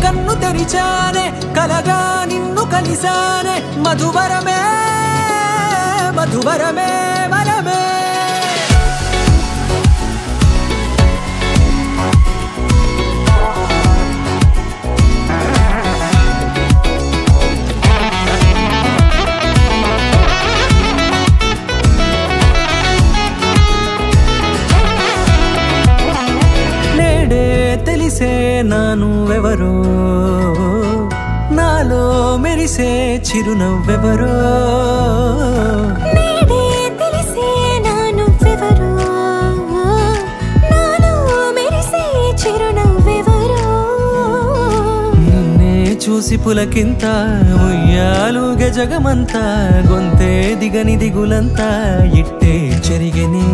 కన్ను తెరిచానే కలగా నిన్ను కలిసానే మధువరమే మధువరమే వరమే నేడే తెలిసే నాను ఎవరో నాలో మెరిసే చిరునవ్వెవరో నేడే తెలిసే నాను ఎవరో నాలో మెరిసే చిరునవ్వెవరో నిన్నే చూసి పులకింత ఉయ్యాలుగే జగమంతా గొంతే దిగని దిగులంతా ఇట్టే చెరిగనే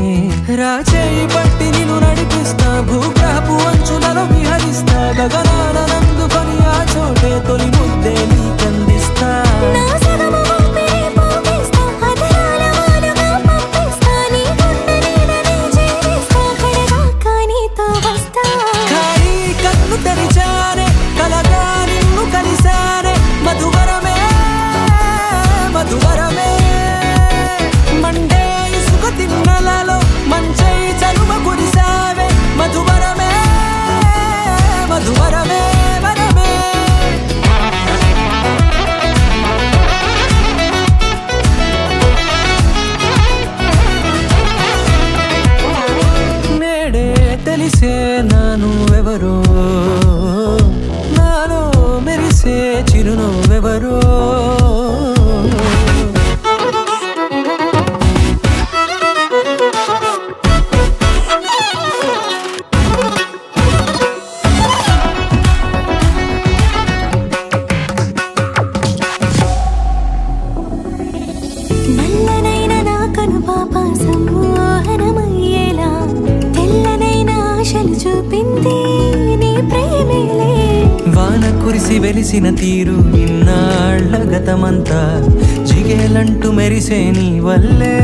రాచేయి పట్టి నిన్ను నడిపిస్తా భూగ్రహపు అంచులలో విహరిస్తా గగనాన నందుకొని ఆ చోటే తొలి ముద్దే నీకందిస్తా నా సగము ఊపిరి పోగిస్తా అదరాల వానగా పంపిస్తా నీ గుండె నీడనే చేరిస్తా కడదాకా నీతో వస్తా ఖాళీ కన్ను తెరిచానే కలగా నిన్ను కలిసానే మధువరమే మధువరమే మండే ఇసుక తిన్నలలో మంచై చలువ కురిసావే మధువరమే మధువరమే వరమే నేడే తెలిసే నాను ఎవరో నాలో మెరిసే చిరునవ్వెవరో నల్లనైన నా కను పాప సమ్మోహనమయ్యేలా తెల్లనైన ఆశలు చూపింది నీ ప్రేమేలే వాన కురిసి వెలిసిన తీరు ఇన్నాళ్ల గతమంతా జిగేలంటూ మెరిసే నీ వల్లే